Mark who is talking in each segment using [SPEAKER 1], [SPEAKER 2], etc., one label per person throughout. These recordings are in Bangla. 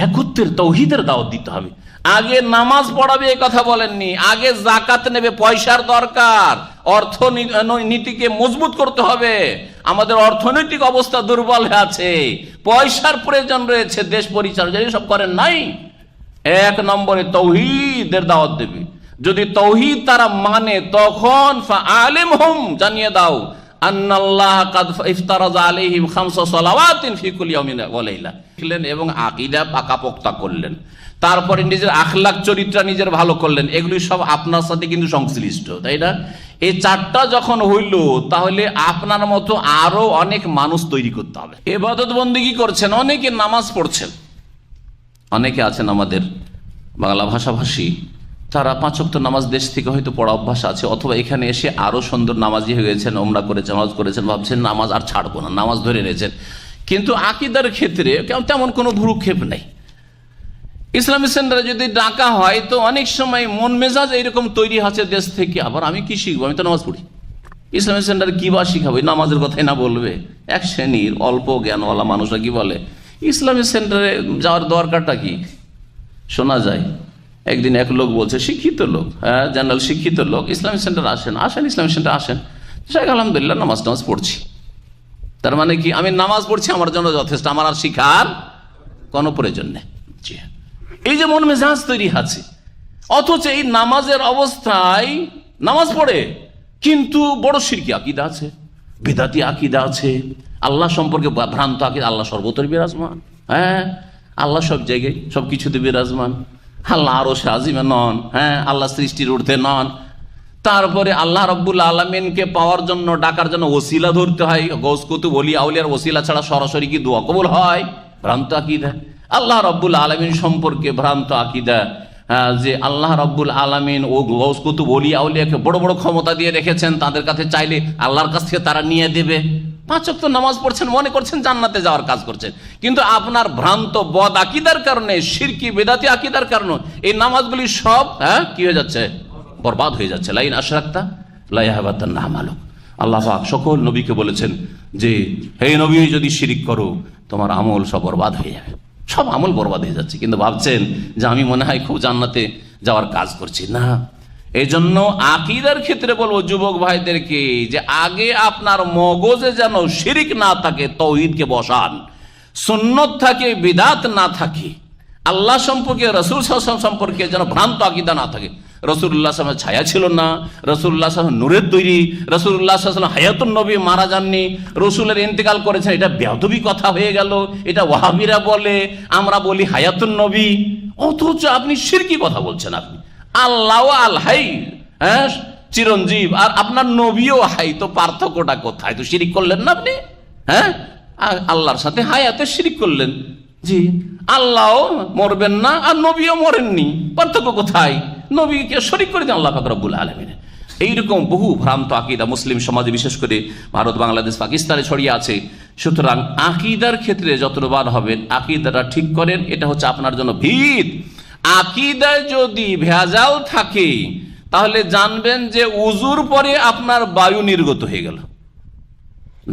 [SPEAKER 1] একত্রের তৌহিদের দাওয়াত দিতে হবে। আগে নামাজ পড়াবে এ কথা বলেননি, আগে যাকাত নেবে, পয়সার দরকার, অর্থনীতিকে মজবুত করতে হবে। আমাদের অর্থনৈতিক অবস্থা দুর্বল হয়ে আছে, পয়সার প্রয়োজন রয়েছে, দেশ পরিচালনা সব করেন নাই। এক নম্বরে তৌহিদের দাওয়াত দেবে। যদি তৌহিদ তারা মানে তখন ফাআলিমহুম, জানিয়ে দাও, আন্নাল্লাহ কাদ ইফতারাযা আলাইহিম খামসা সালাওয়াতিন ফি কুল্লি ইয়াউমিন ওয়া লাইলা, এবং আকীদা পাকাপোক্তা করলেন। তারপরে নিজের আখলাক চরিত্র নিজের ভালো করলেন। এগুলি সব আপনার সাথে কিন্তু সংশ্লিষ্ট, তাই না? এই চারটা যখন হইল, তাহলে আপনার মতো আরো অনেক মানুষ তৈরি করতে হবে। ইবাদত বন্দেগী করছেন, অনেকে নামাজ পড়ছেন, অনেকে আছেন আমাদের বাংলা ভাষাভাষী, তারা 5 ওয়াক্ত নামাজ দেশ থেকে হয়তো পড়া অভ্যাস আছে, অথবা এখানে এসে আরো সুন্দর নামাজি হয়ে গেছেন, ওমরা করেছেন, হজ করেছেন, ভাবছেন নামাজ আর ছাড়বো না, নামাজ ধরে নিয়েছেন। কিন্তু আকীদার ক্ষেত্রে তেমন কোনো ভ্রুক্ষেপ নেই। ইসলামী সেন্টারে যদি ডাকা হয় তো অনেক সময় মন মেজাজ এইরকম তৈরি হচ্ছে দেশ থেকে, আবার আমি কি শিখবো, আমি তো নামাজ পড়ি, ইসলামী সেন্টারে কি বা শিখাবো, নামাজের কথাই না বলবে। এক শ্রেণীর অল্প জ্ঞানওয়ালা মানুষরা কি বলে, ইসলামী সেন্টারে যাওয়ার দরকারটা কি? শোনা যায় একদিন এক লোক বলছে, শিক্ষিত লোক, হ্যাঁ জেনারেল শিক্ষিত লোক, ইসলামী সেন্টার আসেন, ইসলামী সেন্টার আসেন, শেখ আলহামদুলিল্লাহ নামাজ পড়ছি। তার মানে কি আমি নামাজ পড়ছি আমার জন্য যথেষ্ট, আমার আর শিখার কোনো প্রয়োজন নেই। এই যে মন মেজাজ তৈরি আছে, অথচ এই নামাজের অবস্থায় নামাজ পড়ে কিন্তু বড় শিরকি আকীদা আছে, বিদআতি আকীদা আছে, আল্লাহ সম্পর্কে ভ্রান্ত আকীদা। আল্লাহ সর্বত্র বিরাজমান, হ্যাঁ আল্লাহ সব জায়গায় সব কিছুতে বিরাজমান, আল্লাহ আরশে আজিমে নন, হ্যাঁ আল্লাহ সৃষ্টির ঊর্ধ্বে নন। তারপরে আল্লাহ রাব্বুল আলামিনকে পাওয়ার জন্য, ডাকার জন্য ওসিলা ধরতে হয়, গৌস কুতুব ওলিয়া আউলিয়ার ওসিলা ছাড়া সরাসরি কি দোয়া কবুল হয়? ভ্রান্ত আকীদা। আল্লাহ রাব্বুল আলামিন সম্পর্কে ভ্রান্ত আকীদা, যে আল্লাহ রাব্বুল আলামিন ও গৌস কুতুব ওলিয়া আউলিয়াকে বড় বড় ক্ষমতা দিয়ে রেখেছেন, তাদের কাছে চাইলে আল্লাহর কাছ থেকে তারা নিয়ে দেবে। 5 ওয়াক্ত নামাজ পড়ছেন, মনে করছেন জান্নাতে যাওয়ার কাজ করছেন, কিন্তু আপনার ভ্রান্ত বদ আকীদার কারণে, শিরকি বিদআতি আকীদার কারণে এই নামাজগুলি সব কি হয়ে যাচ্ছে? বরবাদ হয়ে যাচ্ছে। লাইন আশরাকতা লা ইয়াহবাতান্না আমালুক। আল্লাহ পাক সকল নবীকে বলেছেন যে হে নবী, যদি শিরিক করো তোমার আমল সব বরবাদ হয়ে যাবে, সব আমল বরবাদ হয়ে যাচ্ছে। কিন্তু ভাবছেন যে আমি মনে হয় খুব জান্নাতে যাওয়ার কাজ করছি না। এই জন্য আকীদার ক্ষেত্রে বলবো যুবক ভাইদেরকে যে আগে আপনার মগজে যেন শিরিক না থাকে, তাওহীদকে বসান, সুন্নত থাকে, বিদআত না থাকে, আল্লাহ সম্পর্কে, রাসূল সাল্লাল্লাহু আলাইহি ওয়াসাল্লাম সম্পর্কে যেন ভ্রান্ত আকীদা না থাকে। রাসূলুল্লাহ সাল্লাল্লাহু আলাইহি ওয়াসাল্লামের ছায়া ছিল না, রাসূলুল্লাহ সাল্লাল্লাহু আলাইহি ওয়াসাল্লাম নূরের তৈরি, রাসূলুল্লাহ সাল্লাল্লাহু আলাইহি ওয়াসাল্লাম হায়াতুন নবী, মারা যাননি, রাসূলের ইন্তেকাল করেছেন, এটা বেয়াদবি কথা হয়ে গেল। এটা ওয়াহাবিরা বলে, আমরা বলি হায়াতুন নবী, অথচ আপনি শিরকি কথা বলছেন। আপনি আল্লাহ আল হাই, হ্যাঁ চিরঞ্জীব, আর আপনার নবীও হাই, তো পার্থক্যটা কোথায়? তো শিরিক করলেন না আপনি, হ্যাঁ আল্লাহর সাথে হায়াতে শিরিক করলেন। জি, আল্লাহও মরবেন না আর নবীও মরেননি, পার্থক্য কোথায়? নবীকে শরীক করে দেন আল্লাহ পাক রব্বুল আলামিন। এইরকম বহু ভ্রান্ত আকীদা মুসলিম সমাজে, বিশেষ করে ভারত, বাংলাদেশ, পাকিস্তানে ছড়িয়ে আছে। সুতরাং আকীদার ক্ষেত্রে যতবার হবেন আকীদাটা ঠিক করেন, এটা হচ্ছে আপনার জন্য ভিত। আকীদায় যদি ভেজাল থাকে তাহলে জানবেন যে উজুর পরে আপনার বায়ু নির্গত হয়ে গেল।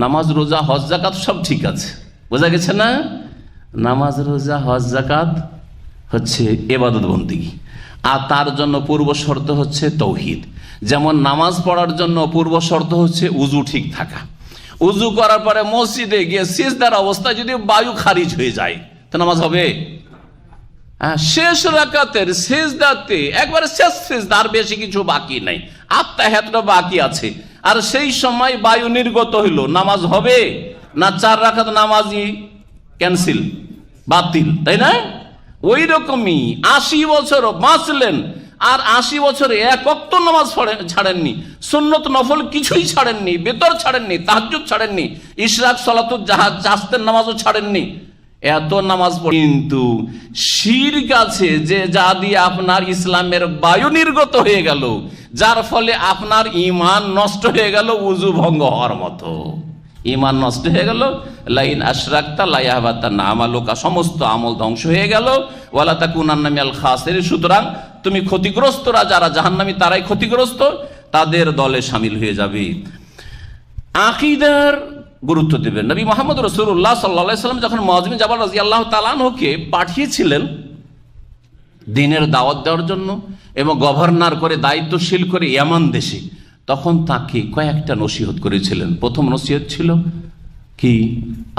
[SPEAKER 1] নামাজ, রোজা, হজ, যাকাত সব ঠিক আছে, বোঝা গেছে না? নামাজ, রোজা, হজ, যাকাত হচ্ছে ইবাদত বন্দেগী, আর তার জন্য পূর্ব শর্ত হচ্ছে তাওহীদ। যেমন নামাজ পড়ার জন্য পূর্ব শর্ত হচ্ছে উজু ঠিক থাকা। উজু করার পরে মসজিদে গিয়ে সিজদার অবস্থায় যদি বায়ু খারিজ হয়ে যায় তো নামাজ হবে? শেষ রাকাতের সিজদাতে একবারে শেষ সিজদা, আর বেশি কিছু বাকি নাই, আত্তাহিয়াতটা বাকি আছে, আর সেই সময় বায়ু নির্গত হইল, নামাজ হবে না? 4 রাকাত নামাজই ক্যান্সেল, বাতিল, তাই না? ওই রকমই 80 বছর বাঁচলেন আর 80 বছরে 1 ওয়াক্ত নামাজ ছাড়েননি, সুন্নত নফল কিছুই ছাড়েননি, বেতর ছাড়েননি, তাহাজ্জুদ ছাড়েননি, ইশরাক, সালাতুল জাস্তের নামাজও ছাড়েননি, এত নামাজ পড়ে কিন্তু শিরক আছে যে যা দিয়ে আপনার ইসলামের বায়ু নির্গত হয়ে গেল, যার ফলে আপনার ঈমান নষ্ট হয়ে গেল, উযু ভঙ্গ হওয়ার মতো ঈমান নষ্ট হয়ে গেল। লাইন আশরাকতা লা ইয়াহবাতান্না আমালুকা, সমস্ত আমল ধ্বংস হয়ে গেল। ওয়ালা তাকুনান্না মিনাল খাসিরিন, সুতরাং তুমি ক্ষতিগ্রস্তরা যারা জাহান্নামী তারাই ক্ষতিগ্রস্ত, তাদের দলে শামিল হয়ে যাবে। আকীদার গুরুত্ব দেবেন। নবী মুহাম্মদ রাসূলুল্লাহ সাল্লাল্লাহু আলাইহি ওয়াসাল্লাম যখন মুআয বিন জাবাল রাদিয়াল্লাহু তাআলা আনহুকে পাঠিয়েছিলেন দ্বীনের দাওয়াত দেওয়ার জন্য এবং গভর্নর করে দায়িত্বশীল করে ইয়ামান দেশে, তখন তাকে কয়েকটা নসিহত করেছিলেন। প্রথম নসিহত ছিল কি,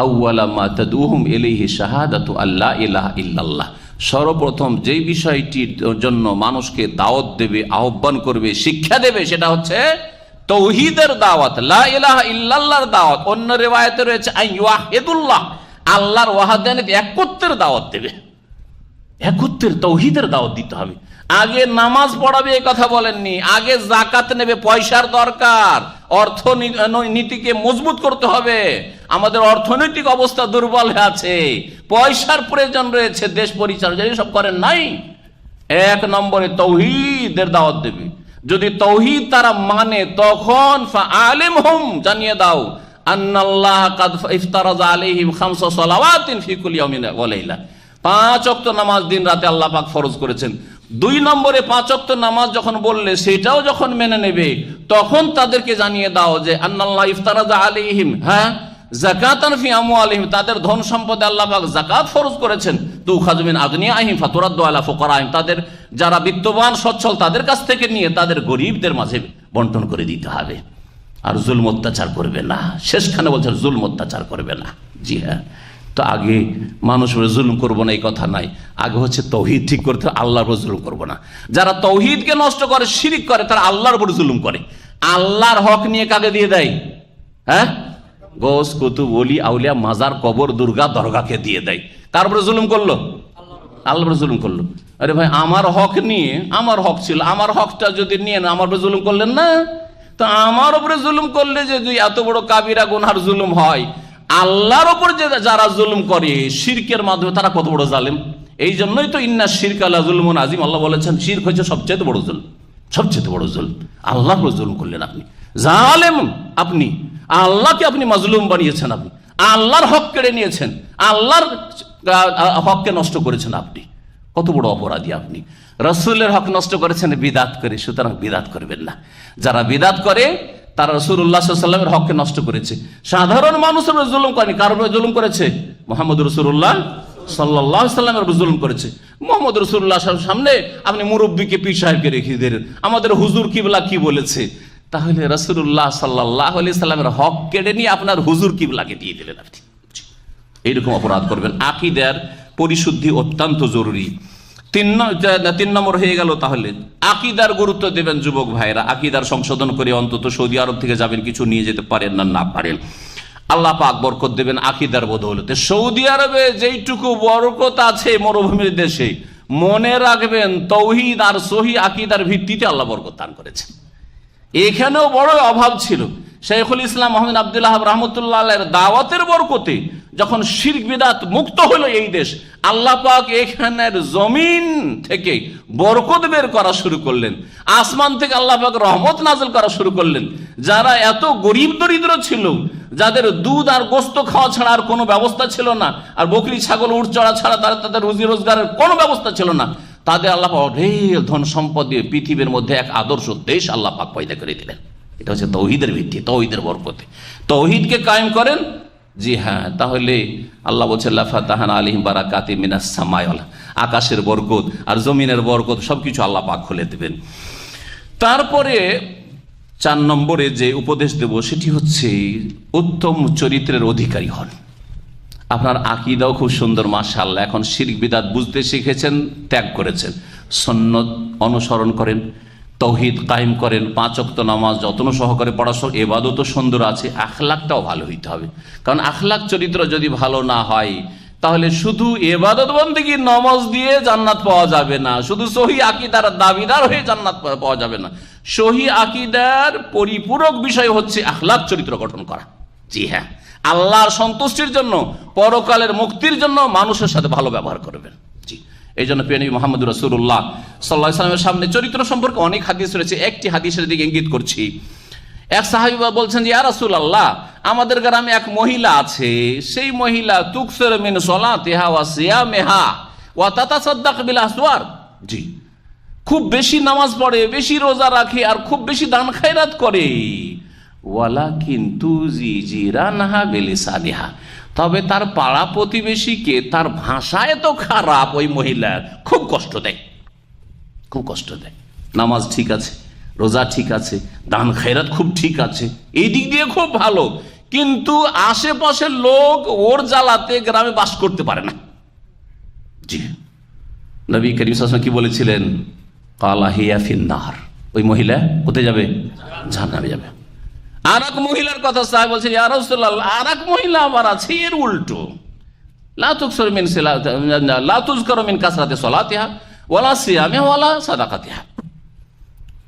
[SPEAKER 1] আউয়ালা মা তাদউহুম ইলাইহি শাহাদাতু আল্লা ইলাহা ইল্লাল্লাহ। সর্বপ্রথম যেই বিষয়টির জন্য মানুষকে দাওয়াত দেবে, আহ্বান করবে, শিক্ষা দেবে, সেটা হচ্ছে তৌহিদের দাওয়াত, লা ইলাহা ইল্লাল্লাহর দাওয়াত। অন্য রিওয়ায়াতে রয়েছে আইয়াহিদুল্লাহ, আল্লাহর ওয়াহদানিয়ত, একত্বের দাওয়াত দেবে, একত্বের তৌহিদের দাওয়াত দিতে হবে। আগে নামাজ পড়াবে এ কথা বলেননি, আগে যাকাত নেবে, পয়সার দরকার, অর্থনীতিকে মজবুত করতে হবে। আমাদের অর্থনৈতিক অবস্থা দুর্বল হয়ে আছে, পয়সার প্রয়োজন রয়েছে, দেশ পরিচালনা সব করেন নাই। এক নম্বরে তৌহিদের দাওয়াত দেবে। যদি তৌহিদ তারা মানে, তখন ফাআলিমহুম, জানিয়ে দাও, আন্নাল্লাহ কাদ ইফতারাযা আলাইহিম খামসা সালাওয়াতিন ফি কুল্লি ইয়াউমিন ওয়া লাইলা, 5 ওয়াক্ত নামাজ দিন রাতে আল্লাহ পাক ফরজ করেছেন। 2 নম্বরে 5 ওয়াক্ত নামাজ যখন বললে, সেটাও যখন মেনে নেবে, তখন তাদেরকে জানিয়ে দাও যে আন্নাল্লাহ ইফতারাযা আলাইহিম যাকাতান ফি আমওয়ালিহিম, তাদের ধন সম্পদে আল্লাহ পাক যাকাত ফরজ করেছেন। তুখাযু মিন আগনিয়াহিম ফাতুরাদ্দু আলা ফুকারাহিম, তাদের যারা বিত্তবান সচ্ছল তাদের কাছ থেকে নিয়ে তাদের গরিবদের মাঝে বন্টন করে দিতে হবে। আর জুলম অত্যাচার করবে না। শেষখানে বলছেন জুলম অত্যাচার করবে না। জি হ্যাঁ, তো আগে মানুষ জুলুম করবো না এই কথা নাই, আগে হচ্ছে তৌহিদ ঠিক করতে হবে, আল্লাহর উপর জুলুম করবো না। যারা তৌহিদকে নষ্ট করে, শিরিক করে, তারা আল্লাহর উপর জুলুম করে। আল্লাহর হক নিয়ে কাকে দিয়ে দেয়? হ্যাঁ, গোস, কুতুব, ওলি, আউলিয়া, মাজার, কবর, দুর্গা, দরগাকে দিয়ে দেয়। কার উপরে জুলুম করলো? আল্লাহর উপরে জুলুম করলো। আরে ভাই, আমার হক নিয়ে, আমার হক ছিল, আমার হকটা যদি নিয়ে না, আমার উপরে জুলুম করলেন না? তো আমার উপরে জুলুম করলে যে এত বড় কাবিরা গুনহার জুলুম হয়, আল্লাহর উপর যে যারা জুলুম করে শিরকের মাধ্যমে, তারা কত বড় জালেম। এই জন্যই তো ইন্না শিরকা লাযুলমুন আযীম, আল্লাহ বলেছেন শিরক হচ্ছে সবচেয়ে বড় জুলম, সবচেয়ে বড় জুলম। আল্লাহর উপর জুলুম করলেন আপনি, জালেম আপনি, আল্লাহকে আপনি মাজলুম বানিয়েছেন, আপনি আল্লাহর হক কেড়ে নিয়েছেন, আল্লাহর হককে নষ্ট করেছেন, আপনি কত বড় অপরাধী। আপনি রাসূলের হক নষ্ট করেছেন বিদআত করে, সুতরাং বিদআত করবেন না। যারা বিদআত করে তারা রাসূলুল্লাহ সাল্লাল্লাহু আলাইহি ওয়াসাল্লামের হককে নষ্ট করেছে। সাধারণ মানুষের উপর জুলুম করেনি, কার উপর জুলুম করেছে? মুহাম্মদ রাসূলুল্লাহ সাল্লাল্লাহু আলাইহি ওয়াসাল্লামের উপর জুলুম করেছে। মুহাম্মদ রাসূলুল্লাহ সামনে আপনি মুরব্বিকে পীর সাহেবকে রেখে দিলেন, আমাদের হুজুর কিবলা কি বলেছে, তাহলে রাসূলুল্লাহ সাল্লাল্লাহু আলাইহি ওয়াসাল্লামের হক কেড়ে নিয়ে আপনার হুজুর কিবলাকে দিয়ে দিলেন আপনি। এইরকম অপরাধ করবেন। আকীদার পরিশুদ্ধি অত্যন্ত জরুরি। 3 নম্বর হয়ে গেল। তাহলে আকীদার গুরুত্ব দেবেন যুবক ভাইরা, আকীদার সংশোধন করে অন্তত সৌদি আরব থেকে যাবেন, কিছু নিয়ে যেতে পারেন না পারেন, আল্লাহ পাক বরকত দেবেন আকীদার বদৌলতে। সৌদি আরবে যেইটুকু বরকত আছে মরুভূমির দেশে, মনে রাখবেন তৌহিদ আর সহি আকীদার ভিত্তিতে আল্লাহ বরকত দান করেছেন। এখানেও বড় অভাব ছিল। শাইখুল ইসলাম মুহাম্মদ আব্দুল ওয়াহাব রাহমাতুল্লাহ আলাইহির দাওয়াতের বরকতে যখন শিরক বিদআত মুক্ত হলো এই দেশ, আল্লাহ পাক এখানের জমিন থেকে বরকত বের করা শুরু করলেন, আসমান থেকে আল্লাহ পাক রহমত নাযিল করা শুরু করলেন। যারা এত গরিব দরিদ্র ছিল, যাদের দুধ আর গোস্ত খাওয়া ছাড়া আর কোনো ব্যবস্থা ছিল না, আর বকরি ছাগল উট চড়া ছাড়া তাদের রুজি রোজগারের কোনো ব্যবস্থা ছিল না, তাদের আল্লাহ পাক অঢেল ধন সম্পদ দিয়ে পৃথিবীর মধ্যে এক আদর্শ দেশ আল্লাহ পাক পয়দা করে দিলেন। এটা হচ্ছে তৌহিদের ভিত্তি, তৌহিদের বরকতে। তৌহিদকে কায়েম করেন, জি হ্যাঁ, তাহলে আল্লাহ বলছেন লা ফাতাহানা আলাইহিম বারাকাতিম মিনাস সামাই ওয়াল, আকাশের বরকত আর জমিনের বরকত সবকিছু আল্লাহ পাক খুলে দেবেন। তারপরে 4 নম্বরে যে উপদেশ দেব সেটি হচ্ছে উত্তম চরিত্রের অধিকারী হন। আপনার আকীদাও খুব সুন্দর মাশাআল্লাহ, এখন শিরক বিদআত বুঝতে শিখেছেন, ত্যাগ করেছেন, সুন্নাত অনুসরণ করেন, তৌহিদ কায়েম করেন, 5 ওয়াক্ত নামাজ যত্ন সহকারে পড়াশোনা, ইবাদতও সুন্দর আছে, আখলাকটাও ভালো হইতে হবে। কারণ আখলাক চরিত্র যদি ভালো না হয়, তাহলে শুধু ইবাদত বন্দেগী নামাজ দিয়ে জান্নাত পাওয়া যাবে না, শুধু সহি আকীদার দাবিদার হয়ে জান্নাত পাওয়া যাবে না। সহি আকীদার পরিপূরক বিষয় হচ্ছে আখলাক চরিত্র গঠন করা। জি হ্যাঁ, আল্লাহর সন্তুষ্টির জন্য, পরকালের মুক্তির জন্য মানুষের সাথে ভালো ব্যবহার করবেন। জি, এই জন্য প্রিয় নবী মুহাম্মদ রাসূলুল্লাহ সাল্লাল্লাহু আলাইহি ওয়াসাল্লামের সামনে চরিত্র সম্পর্কে অনেক হাদিস রয়েছে। একটি হাদিসের দিকে ইঙ্গিত করছি। এক সাহাবী বলছেন যে ইয়া রাসূলুল্লাহ, আমাদের গ্রামে এক মহিলা আছে, সেই মহিলা তুকসির মিন সলাতিহা ওয়া সিয়ামিহা ওয়া তাতাসাদদাক বিল আসওয়ার। জি, খুব বেশি নামাজ পড়ে, বেশি রোজা রাখে, আর খুব বেশি দান খায়রাত করে। ওয়ালাকিন তুজি জিরানহা বিলিসানিহা, তবে তার পাড়া প্রতিবেশীকে তার ভাষা এত খারাপ ওই মহিলা খুব কষ্ট দেয়, খুব কষ্ট দেয়। নামাজ ঠিক আছে, রোজা ঠিক আছে, দান খয়রাত খুব ঠিক আছে, এই দিক দিয়ে খুব ভালো, কিন্তু আশেপাশের লোক ওর জ্বালাতে গ্রামে বাস করতে পারে না। জি, নবী করিম সাল্লাল্লাহু আলাইহি ওয়াসাল্লাম কি বলেছিলেন? কালা হিয়া ফিন্নার, ওই মহিলা কোথায় যাবে? জাহান্নামে যাবে। আর এক মহিলার কথা সাহেব বলছেন, ইয়া রাসূলুল্লাহ, আর এক মহিলা আবার আছে এর উল্টো, লা তুযকারু মিন কাসরাতি সালাতিহা ওয়ালা সিয়ামিহা ওয়ালা সাদাকাতিহা,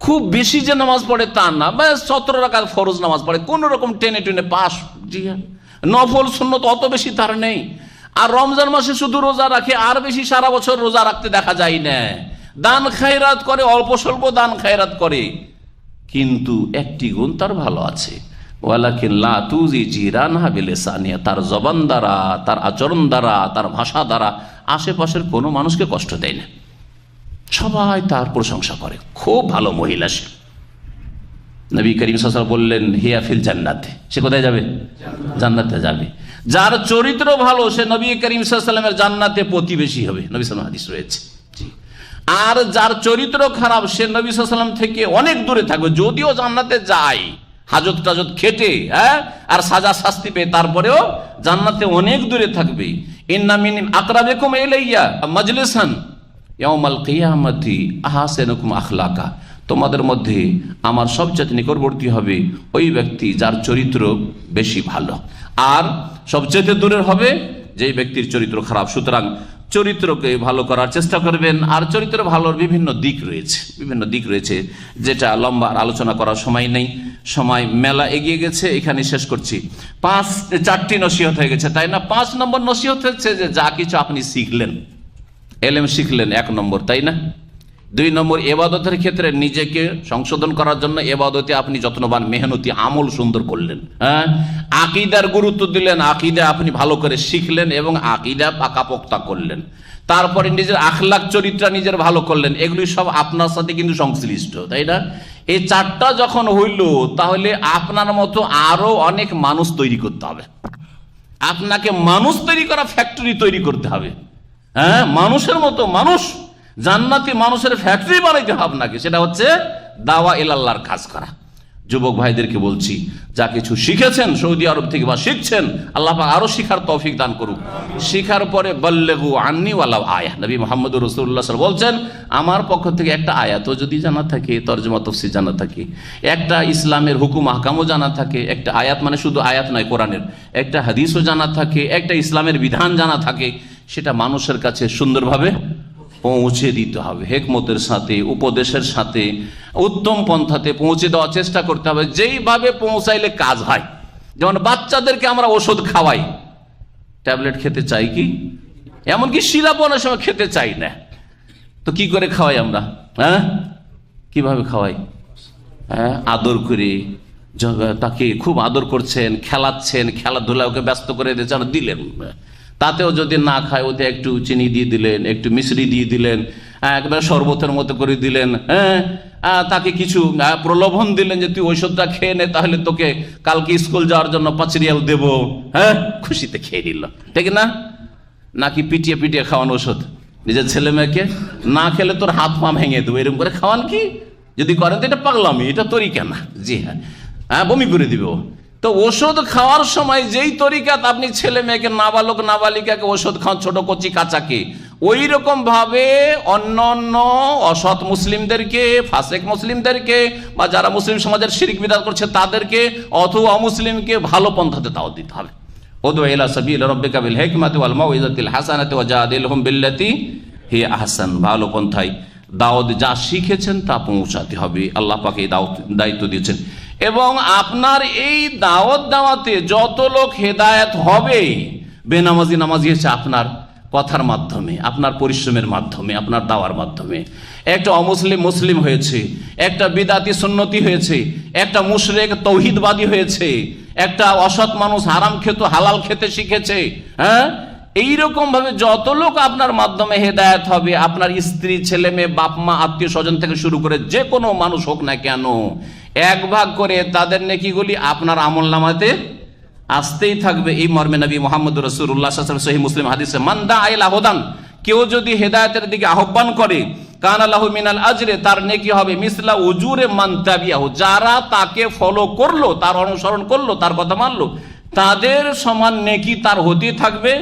[SPEAKER 1] খুব বেশি যে নামাজ পড়ে তা না, ব্যাস 17 রাকাত ফরজ নামাজ পড়ে, কোন রকম টেনে টেনে পাস। জি হ্যাঁ, নফল সুন্নত অত বেশি তার নেই, আর রমজান মাসে শুধু রোজা রাখে, আর বেশি সারা বছর রোজা রাখতে দেখা যায় না। দান খায়রাত করে, অল্প স্বল্প দান খায়রাত করে, কিন্তু একটি গুণ তার ভালো আছে, ওয়ালাকিন লা তুজি জিরানহা বিলিসানিহা, তার জবান দ্বারা, তার আচরণ দ্বারা, তার ভাষা দ্বারা আশেপাশের কোনো মানুষকে কষ্ট দেয় না, সবাই তার প্রশংসা করে, খুব ভালো মহিলা সে। নবী করিম সাল্লাল্লাহু আলাইহি ওয়াসাল্লাম বললেন, হিয়া ফিল জান্নাতে, সে কোথায় যাবে? জান্নাতে যাবে। যার চরিত্র ভালো সে নবী করিম সাল্লাল্লাহু আলাইহি ওয়াসাল্লামের জান্নাতে প্রতিবেশী হবে, নবী সাল্লাল্লাহু আলাইহি ওয়াসাল্লাম হাদিস রয়েছে। আর যার চরিত্র খারাপ সে নবী সাল্লাল্লাহু আলাইহি ওয়াসাল্লাম থেকে অনেক দূরে থাকবে, যদিও জান্নাতে যায় হাজত টাজত খেটে, আর সাজা শাস্তি পেয়ে, তারপরেও জান্নাতে অনেক দূরে থাকবে। ইন্না মিন আকরাবিকুম ইলাইয়া মাজলিসান ইয়াউমাল কিয়ামাতি আহসানুকুম আখলাকা, তোমাদের মধ্যে আমার সবচেয়ে নিকটবর্তী হবে ওই ব্যক্তি যার চরিত্র বেশি ভালো, আর সবচেয়ে দূরের হবে যে ব্যক্তির চরিত্র খারাপ। সুতরাং চরিত্রকে ভালো করার চেষ্টা করবেন। আর চরিত্র ভালোর বিভিন্ন দিক রয়েছে, যেটা লম্বা আলোচনা করার সময় নেই, সময় মেলা এগিয়ে গেছে, এখানে শেষ করছি। 4টি নসিহত হয়ে গেছে, তাই না? 5 নম্বর নসিহত হচ্ছে যে যা কিছু আপনি শিখলেন, এলেম শিখলেন, 1 নম্বর, তাই না? 2 নম্বর, এবাদতের ক্ষেত্রে নিজেকে সংশোধন করার জন্য এবাদতে আপনি যত্নবান, মেহনতি, আমল সুন্দর করলেন। আকীদার গুরুত্ব দিলেন, আকীদা আপনি ভালো করে শিখলেন এবং আকীদা পাকাপোক্তা করলেন। তারপরে নিজের আখলাক চরিত্র নিজের ভালো করলেন, এগুলি সব আপনার সাথে কিন্তু সংশ্লিষ্ট, তাই না? এই 4টা যখন হইল, তাহলে আপনার মতো আরো অনেক মানুষ তৈরি করতে হবে। আপনাকে মানুষ তৈরি করা ফ্যাক্টরি তৈরি করতে হবে। মানুষের মতো মানুষ, জান্নাতি মানুষের ফ্যাক্টরি বানাইতে হবে আপনাকে, সেটা হচ্ছে দাওয়া ইলাল্লাহর কাজ করা। যুবক ভাইদেরকে বলছি, যা কিছু শিখেছেন সৌদি আরব থেকে বা শিখছেন, আল্লাহ পাক আরো শিখার তৌফিক দান করুক। শিখার পরে বল্লেগু আন্নি ওয়ালাউ আয়া, নবী মুহাম্মদুর রাসূলুল্লাহ সাল্লাল্লাহু আলাইহি ওয়াসাল্লাম বলছেন, আমার পক্ষ থেকে একটা আয়াতও যদি জানা থাকে, তরজমা তাফসীর জানা থাকে, একটা ইসলামের হুকুম আহকামও জানা থাকে, একটা আয়াত মানে শুধু আয়াত নয় কোরআনের, একটা হাদিসও জানা থাকে, একটা ইসলামের বিধান জানা থাকে, সেটা মানুষের কাছে সুন্দরভাবে পৌঁছে দিতে হবে, হেকমতের সাথে, উপদেশের সাথে, উত্তম পন্থাতে পৌঁছে দেওয়ার চেষ্টা করতে হবে, যেইভাবে পৌঁছাইলে কাজ হয়। যেমন বাচ্চাদেরকে আমরা ওষুধ খাওয়াই, ট্যাবলেট খেতে চাই কি, এমনকি সিরাপ অনেক সময় খেতে চাই না, তো কি করে খাওয়াই আমরা? কিভাবে খাওয়াই? আদর করে, তাকে খুব আদর করছেন, খেলাচ্ছেন, খেলাধুলা ওকে ব্যস্ত করে দিলেন, তাতেও যদি না খায় ওতে একটু চিনি দিয়ে দিলেন, একটু মিশ্রি দিয়ে দিলেন, একবার শরবতের মতো করে দিলেন, তাকে কিছু প্রলোভন দিলেন যে তুই ঔষধটা খেয়ে নে, তাহলে তোকে কালকে স্কুল যাওয়ার জন্য 5 রিয়াল দেবো, খুশিতে খেয়ে নিল, ঠিক না? নাকি পিটিয়ে পিটিয়ে খাওয়ান ওষুধ নিজের ছেলে মেয়েকে, না খেলে তোর হাত পা ভেঙে দেবো, এরকম করে খাওয়ান কি? যদি করেন তো এটা পাগলামি, এটা তরিকা না। জি হ্যাঁ, বমি করে দিবে। তো ওষুধ খাওয়ার সময় যেই তরিকাত আপনি ছেলে মেয়েকে, নাবালক নাবালিকাকে ওষুধ খাওয়ান, ছোট কচি কাচাকে, ওই রকম ভাবে অন্য অন্য অসৎ মুসলিমদেরকে, ফাসেক মুসলিমদেরকে, বা যারা মুসলিম সমাজের শিরক বিদআত করছে তাদেরকে, অথবা অমুসলিমকে ভালো পন্থাতে দাওয়াত দিতে হবে। উদউ ইলা সাবিল রাব্বিকা বিল হিকমাতি ওয়াল মাউইযাতিল হাসানাতি ওয়াজাদিলহুম বিল্লাতি হিয়া আহসান, ভালো পন্থায় দাওয়াত যা শিখেছেন তা পৌঁছাতে হবে। আল্লাহ পাক এই দায়িত্ব দিয়েছেন, এবং আপনার এই দাওয়াতে যত লোক হেদায়েত হবে, বেনামাজি নামাজি হচ্ছে আপনার কথার মাধ্যমে, আপনার পরিশ্রমের মাধ্যমে, আপনার দাওয়ার মাধ্যমে। একটা অমুসলিম মুসলিম হয়েছে, একটা বিদাতি সুন্নতি হয়েছে, একটা মুশরিক তৌহিদবাদী হয়েছে, একটা অসৎ মানুষ হারাম খেত হালাল খেতে শিখেছে। এইরকম ভাবে যত লোক আপনার মাধ্যমে হেদায়েত হবে, আপনার স্ত্রী, ছেলে মেয়ে, বাপ মা, আত্মীয় স্বজন থেকে শুরু করে যে কোনো মানুষ হোক না কেন, এক ভাগ করে তাদের নেকিগুলি আপনার আমলনামাতে আসতেই থাকবে। এই মর্মে নবী মুহাম্মদ রাসূলুল্লাহ সাল্লাল্লাহু আলাইহি ওয়াসাল্লাম সহিহ মুসলিম হাদিসে, মান দাআ ইলা হুদান, কেউ যদি হেদায়েতের দিকে আহ্বান করে, কানা লাহু মিনাল আজরে, তার নেকি হবে মিসলা উজুরে মান তাবিয়াহু, যারা তাকে ফলো করলো, তার অনুসরণ করলো, তার কথা মানলো, তাদের সমান নেকি তার হতে থাকবে।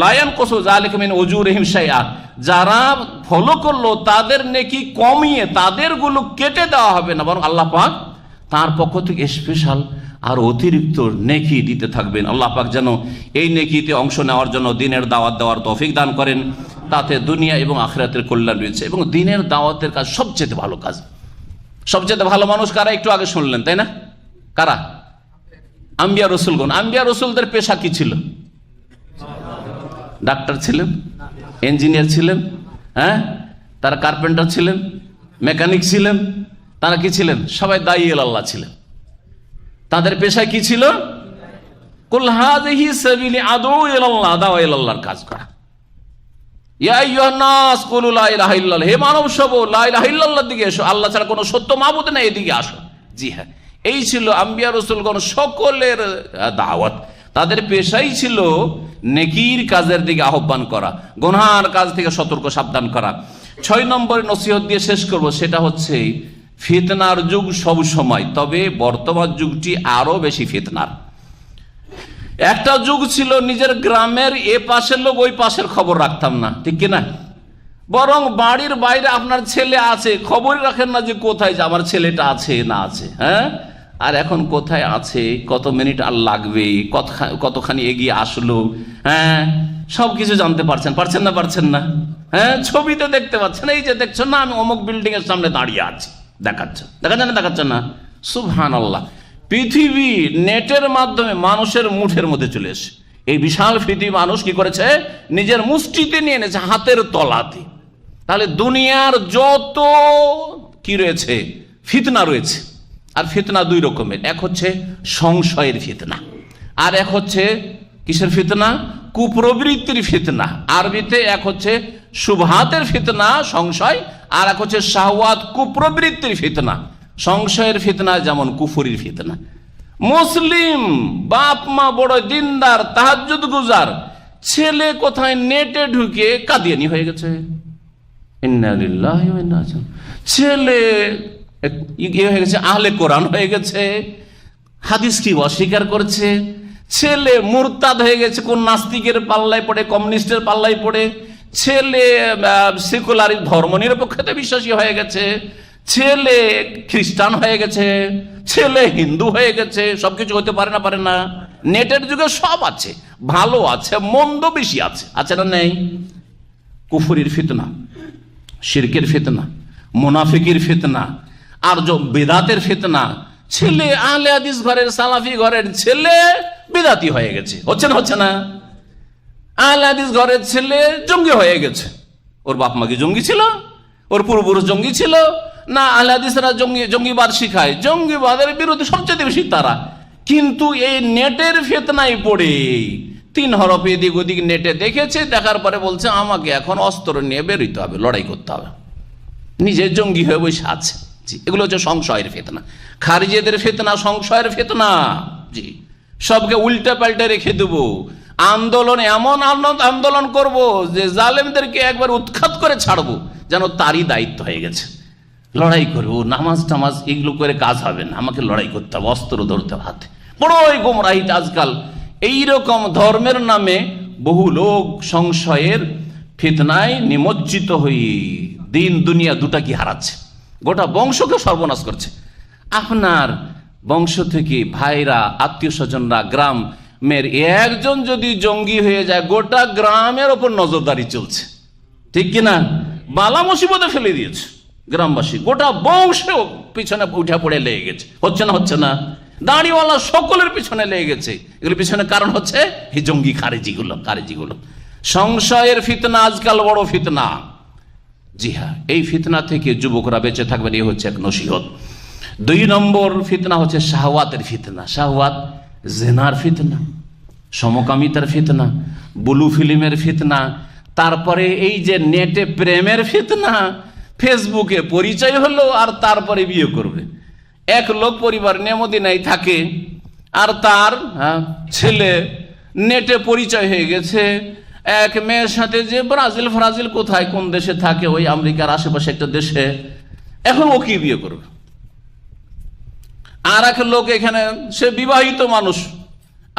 [SPEAKER 1] লা ইয়ানকুসু যালিকা মিন উজুরিহিম শাইআ, যারা ফলো করলো তাদের নেকি কমিয়ে তাদের গুলো কেটে দেওয়া হবে না, বরং আল্লাহ পাক তার পক্ষ থেকে স্পেশাল আর অতিরিক্ত নেকি দিতে থাকবেন। আল্লাহ পাক যেন এই নেকিতে অংশ নেওয়ার জন্য দিনের দাওয়াত দেওয়ার তৌফিক দান করেন। তাতে দুনিয়া এবং আখিরাতের কল্যাণ রয়েছে। এবং দিনের দাওয়াতের কাজ সবচেয়ে ভালো কাজ। সবচেয়ে ভালো মানুষ কারা একটু আগে শুনলেন, তাই না? কারা? আম্বিয়া রসুলগণ। আম্বিয়া রসুলদের পেশা কি ছিল? ডাক্তার ছিলেন, ইঞ্জিনিয়ার ছিলেন, হ্যাঁ, তারা কার্পেন্টার ছিলেন, মেকানিক ছিলেন, তারা কি ছিলেন? সবাই দায়ী আল্লাহ ছিলেন। তাদের পেশায় কি ছিল? কুল হাযিহি সাবিলি আদউ ইলাল্লাহ, দাওয়া ইলাল্লাহর কাজ করা। ইয়া আইয়ুহান নাস কুলু লা ইলাহা ইল্লাল্লাহ, হে মানব সব লা ইলাহা ইল্লাল্লাহর দিকে এসো, আল্লাহ ছাড়া কোনো সত্য মাবুদ নেই, এদিকে আসো। জি হ্যাঁ, এই ছিল আম্বিয়া রাসূলগণ সকলের দাওয়াত। তাদের পেশাই ছিল নেকির কাজের দিকে আহ্বান করা, গুনার কাজ থেকে সতর্ক সাবধান করা। 6 নম্বরে নসিহত দিয়ে শেষ করব, সেটা হচ্ছে ফিতনার যুগ সব সময়, তবে বর্তমান যুগটি আরো বেশি ফিতনার। একটা যুগ ছিল নিজের গ্রামের এ পাশের লোক ওই পাশের খবর রাখতাম না, ঠিক কিনা? বরং বাড়ির বাইরে আপনার ছেলে আছে, খবরই রাখেন না যে কোথায় যে আমার ছেলেটা আছে না আছে। হ্যাঁ, আর এখন কোথায় আছে, কত মিনিট আর লাগবে, কতখানি এগিয়ে আসলো, হ্যাঁ, সবকিছু জানতে পারছেন না? পারছেন না? হ্যাঁ, ছবিতে দেখতে পাচ্ছেন, এই যে দেখছেন না, আমি অমুক বিল্ডিং এর সামনে দাঁড়িয়ে আছি, দেখাচ্ছেন না? সুবহানাল্লাহ। পৃথিবী নেটের মাধ্যমে মানুষের মুঠের মধ্যে চলে এসে এই বিশাল পৃথিবী মানুষ কি করেছে? নিজের মুষ্টিতে নিয়ে এনেছে, হাতের তলাতে। তাহলে দুনিয়ার যত কি রয়েছে, ফিতনা রয়েছে। আর ফিতনা 2 রকমের, এক হচ্ছে সংশয়ের ফিতনা, আর এক হচ্ছে কিসের ফিতনা? কুপ্রবৃত্তির ফিতনা। আরবিতে এক হচ্ছে শুবহাতের ফিতনা, সংশয়, আর এক হচ্ছে শাহওয়াত, কুপ্রবৃত্তির ফিতনা। সংশয়ের ফিতনা যেমন কুফরির ফিতনা। মুসলিম বাপ মা বড় দিনদার, তাহাজ্জুদ গুজার, ছেলে কোথায় নেটে ঢুকে কাদিয়ানি হয়ে গেছে, ইন্না লিল্লাহি ওয়া ইন্না ইলাইহি, ছেলে হয়ে গেছে আহলে কোরআন হয়ে গেছে, হাদিস কি অস্বীকার করছে, ছেলে মুরতাদ হয়ে গেছে, কোন নাস্তিকের পাল্লায় পড়ে, কমিউনিস্টের পাল্লায় পড়ে, ছেলে সেকুলার ধর্ম নিরপেক্ষতা বিশ্বাসী হয়ে গেছে, ছেলে খ্রিস্টান হয়ে গেছে, ছেলে হিন্দু হয়ে গেছে। সবকিছু হতে পারে না? নেটের যুগে সব আছে, ভালো আছে, মন্দ বেশি আছে না নেই? কুফরির ফিতনা, শিরকের ফিতনা, মুনাফিকের ফিতনা, আর বিদাতের ফিতনা। ছেলে আহলে হাদিস ঘরের, সালাফি ঘরের ছেলে বিদাতি হয়ে গেছে, হচ্ছে না? আহলে হাদিস ঘরের ছেলে জঙ্গি হয়ে গেছে। ওর বাপ মা কি জঙ্গি ছিল? ওর পূর্বপুরুষ জঙ্গি ছিল না? আহলে হাদিসরা জঙ্গিবাদ শিখায়, জঙ্গিবাদের বিরুদ্ধে সবচেয়ে বেশি তারা। কিন্তু এই নেটের ফিতনায় পড়ে 3 হরফ এদিক ওদিক নেটে দেখেছে, দেখার পরে বলছে আমাকে এখন অস্ত্র নিয়ে বেরোতে হবে, লড়াই করতে হবে, নিজে জঙ্গি হয়ে বসে আছে। জি, এগুলো হচ্ছে সংশয়ের ফিতনা, খারিজিদের ফিতনা, সংশয়ের ফিতনা। জি, সবকে উল্টে পাল্টে রেখে দেবো, আন্দোলন এমন আন্দোলন করব যে জালেমদেরকে একবার উৎখাত করে ছাড়বো, যেন তারই দায়িত্ব হয়ে গেছে। লড়াই করবো, নামাজ টামাজ এগুলো করে কাজ হবে না, আমাকে লড়াই করতে হবে, অস্ত্র ধরতে হবে হাতে। বড়ই গোমরাহিতে আজকাল এইরকম ধর্মের নামে বহু লোক সংশয়ের ফিতনায় নিমজ্জিত হয়ে দিন দুনিয়া দুটা কি হারাচ্ছে, গোটা বংশকে সর্বনাশ করছে। আপনার বংশ থেকে ভাইরা, আত্মীয় স্বজনরা, গ্রামের একজন যদি জঙ্গি হয়ে যায়, গোটা গ্রামের ওপর নজরদারি চলছে, ঠিক কিনা? বালা মুসিবতে ফেলে দিয়েছে গ্রামবাসী, গোটা বংশ পিছনে উঠে পড়ে লেগে গেছে, হচ্ছে না? দাড়িওয়ালা সকলের পিছনে লেগে গেছে। এগুলোর পিছনে কারণ হচ্ছে এই জঙ্গি খারেজিগুলো। সংশয়ের ফিতনা আজকাল বড় ফিতনা। জি হ্যাঁ, এই ফিতনা থেকে যুবকরা বেঁচে থাকবেন, এই হচ্ছে এক নসিহত। 2 নম্বর ফিতনা হচ্ছে শাহওয়াতের ফিতনা। শাহওয়াত, জেনার ফিতনা, সমকামিতার ফিতনা, ব্লু ফিল্মের ফিতনা, তারপরে এই যে নেটে প্রেমের ফিতনা, ফেসবুকে পরিচয় হলো আর তারপরে বিয়ে করবে, এক লোক পরিবার নিয়ে মদিনায় থাকে, আর তার ছেলে নেটে পরিচয় হয়ে গেছে এক মেয়ের সাথে, যে ব্রাজিল কোথায় কোন দেশে থাকে, ওই আমেরিকার আশেপাশে একটা দেশে। এখন ও কি বিয়ে করবে? আর এক লোক এখানে, সে বিবাহিত মানুষ,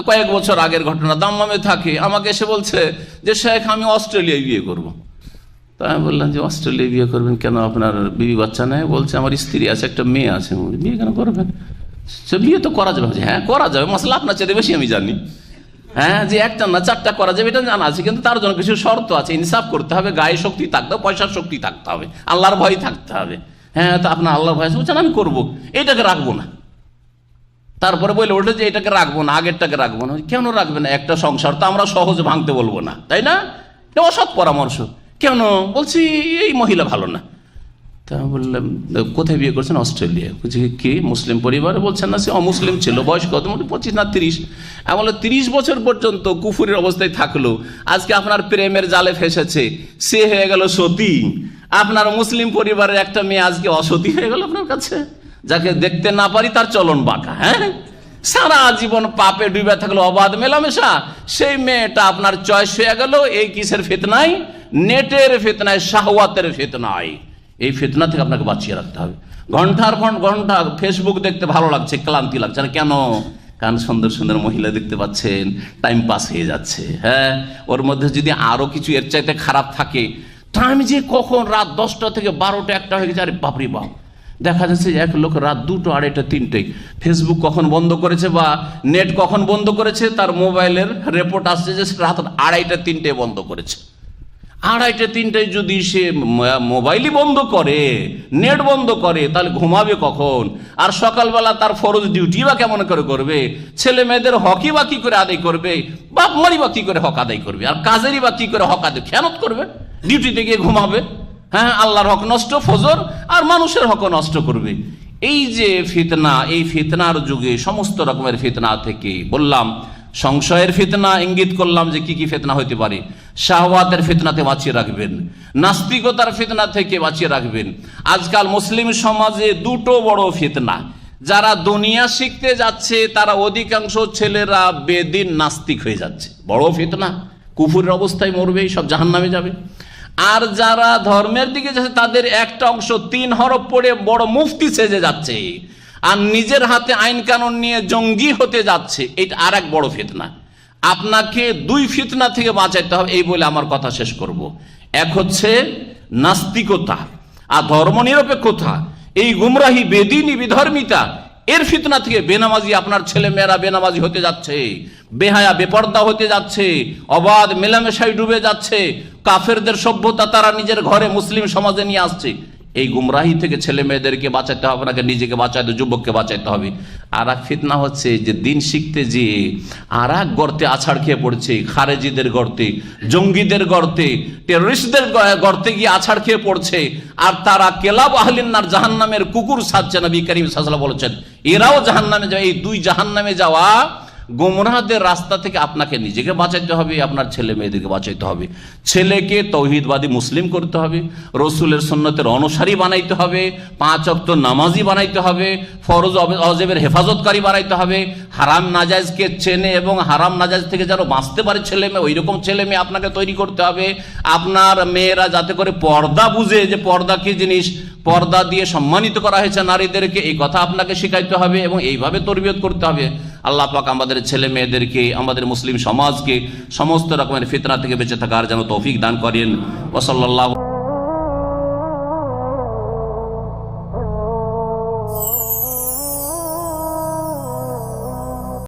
[SPEAKER 1] কয়েক বছর আগের ঘটনা, দাম্মামে থাকে, আমাকে এসে বলছে যে শেখ আমি অস্ট্রেলিয়ায় বিয়ে করব। তা আমি বললাম যে অস্ট্রেলিয়ায় বিয়ে করবেন কেন, আপনার বিবি বাচ্চা নেই? বলছে আমার স্ত্রী আছে, একটা মেয়ে আছে। বিয়ে কেন করবেন? সে বিয়ে তো করা যাবে। হ্যাঁ করা যাবে, মশলা আপনার চেয়ে বেশি আমি জানি। হ্যাঁ, যে একটা না 4টা করা যাবে এটা জানা আছে, কিন্তু তার জন্য কিছু শর্ত আছে। ইনসাফ করতে হবে, গায়ে শক্তি থাকতে হবে, পয়সার শক্তি থাকতে হবে, আল্লাহর ভয় থাকতে হবে। হ্যাঁ, তো আপনার আল্লাহর ভয় আছে, বলছেন আমি করবো, এটাকে রাখবো না। তারপরে বলে ওঠে যে এটাকে রাখবো না, আগেরটাকে রাখবো না। কেন রাখবে না? একটা সংসার তো আমরা সহজে ভাঙতে বলবো না, তাই না? এটা অসৎ পরামর্শ। কেন? বলছি এই মহিলা ভালো না। তা বললাম কোথায় বিয়ে করছেন? অস্ট্রেলিয়া। বলছি কি মুসলিম পরিবারে? বলছেন না, সে অমুসলিম ছিল। বয়স কত? 25 না 30। আমি বললাম 30 বছর পর্যন্ত কুফুরের অবস্থায় থাকলো, আজকে আপনার প্রেমের জালে ফেসেছে, সে হয়ে গেল সতী। আপনার মুসলিম পরিবারের একটা মেয়ে আজকে অসতী হয়ে গেল আপনার কাছে, যাকে দেখতে না পারি তার চলন বাঁকা। হ্যাঁ, সারা জীবন পাপে ডুবে থাকলো, অবাধ মেলামেশা, সেই মেয়েটা আপনার চয়েস হয়ে গেল। এই কিসের ফিতনায়? নেটের ফিতনায়, শাহওয়াতের ফিতনায়। এই ফিতনা থেকে আপনাকে বাঁচিয়ে রাখতে হবে। ঘন্টার পর ঘন্টা ফেসবুক দেখতে ভালো লাগছে, ক্লান্তি লাগছে না কেন? কারণ সুন্দর সুন্দর মহিলা দেখতে পাচ্ছেন, টাইম পাস হয়ে যাচ্ছে। হ্যাঁ, ওর মধ্যে যদি আরো কিছু এর চাইতে খারাপ থাকে, টাইম যে কখন রাত 10টা থেকে 12টা 1টা হয়ে গেছে, আরে বাপরে বাপ। দেখা যাচ্ছে যে এক লোক রাত 2টো 2:30 3টে ফেসবুক কখন বন্ধ করেছে বা নেট কখন বন্ধ করেছে, তার মোবাইলের রিপোর্ট আসছে যে রাত 2:30 3টে বন্ধ করেছে। 2:30 3টায় যদি সে মোবাইলই বন্ধ করে, নেট বন্ধ করে, তাহলে ঘুমাবে কখন? আর সকালবেলা তার ফরজ ডিউটি বা কেমন করে করবে? ছেলে মেয়েদের হকই বা কি করে আদায় করবে? বাপ মারি বা কি করে হক আদায় করবে? আর কাজেরই বা কি করে হক আদায় খেয়ানত করবে? ডিউটিতে গিয়ে ঘুমাবে। হ্যাঁ, আল্লাহর হক নষ্ট ফজর, আর মানুষের হক নষ্ট করবে। এই যে ফিতনা, এই ফিতনার যুগে সমস্ত রকমের ফিতনা থেকে বললাম, সংশয়ের ফিতনা ইঙ্গিত করলাম যে কি কি ফিতনা হতে পারে। শাহওয়াতের ফিতনাতে বাঁচিয়ে রাখবেন, নাস্তিকতার ফিতনা থেকে বাঁচিয়ে রাখবেন। আজকাল মুসলিম সমাজে 2টো বড় ফিতনা। যারা দুনিয়া শিখতে যাচ্ছে তারা অধিকাংশ ছেলেরা বেদিন নাস্তিক হয়ে যাচ্ছে, বড় ফিতনা। কুফুরের অবস্থায় মরবে, সব জাহান্নামে যাবে। আর যারা ধর্মের দিকে যাচ্ছে তাদের একটা অংশ 3 হরফ পড়ে বড় মুফতি সেজে যাচ্ছে, আর নিজের হাতে আইন কানুন নিয়ে জঙ্গি হতে যাচ্ছে। এটা আর এক বড় ফিতনা। আপনাকে 2 ফিতনা থেকে বাঁচাইতে হবে। এই বলে আমার কথা শেষ করব। এক হচ্ছে নাস্তিকতা আর ধর্মনিরপেক্ষতা, এই গুমরাহি বেদিনী বিধর্মিতা, এর ফিতনা থেকে বেনামাজি আপনার ছেলে মেয়েরা বেনামাজি হতে যাচ্ছে, বেহায়া বেপর্দা হতে যাচ্ছে, অবাধ মেলামেশায় ডুবে যাচ্ছে, কাফেরদের সভ্যতা তারা নিজের ঘরে মুসলিম সমাজে নিয়ে আসছে। এই গুমরাহি থেকে ছেলে মেয়েদেরকে বাঁচাতে হবে, আপনাকে নিজেকে বাঁচাতে, যুবককে বাঁচাতে হবে। আর এক ফিতনা হচ্ছে যে দিন শিখতে যে আর এক গর্তে আছাড় খেয়ে পড়ছে, খারেজিদের গর্তে, জঙ্গিদের গর্তে, টেররিস্টদের গর্তে গিয়ে আছাড় খেয়ে পড়ছে। আর তারা কেলাব আহলিন্নার জাহান্নামের কুকুর সাজছে। নবী করিম সাল্লাল্লাহু আলাইহি ওয়াসাল্লাম বলেছেন এরাও জাহান্নামে যাবে। এই 2 জাহান্নামে যাওয়া গুমরাহদের রাস্তা থেকে আপনাকে নিজেকে বাঁচাইতে হবে, আপনার ছেলে মেয়েদেরকে বাঁচাইতে হবে। ছেলেকে তৌহিদবাদী মুসলিম করতে হবে, রসুলের সুন্নতের অনুসারী বানাইতে হবে, 5 ওয়াক্ত নামাজি বানাইতে হবে, ফরজ অজেবের হেফাজতকারী বানাইতে হবে, হারাম নাজায়েজকে চেনে এবং হারাম নাজায়েজ থেকে যেন বাঁচতে পারে ছেলে মেয়ে, ওই রকম ছেলে মেয়ে আপনাকে তৈরি করতে হবে। আপনার মেয়েরা যাতে করে পর্দা বুঝে যে পর্দা কি জিনিস, পর্দা দিয়ে সম্মানিত করা হয়েছে নারীদেরকে, এই কথা আপনাকে শিখাইতে হবে এবং এইভাবে তরবিয়ত করতে হবে। আল্লাহ পাক আমাদের ছেলে মেয়েদেরকে, আমাদের মুসলিম সমাজকে সমস্ত রকমের ফিতনা থেকে বেঁচে থাকার যেন তৌফিক দান করেন। ওয়া সাল্লাল্লাহু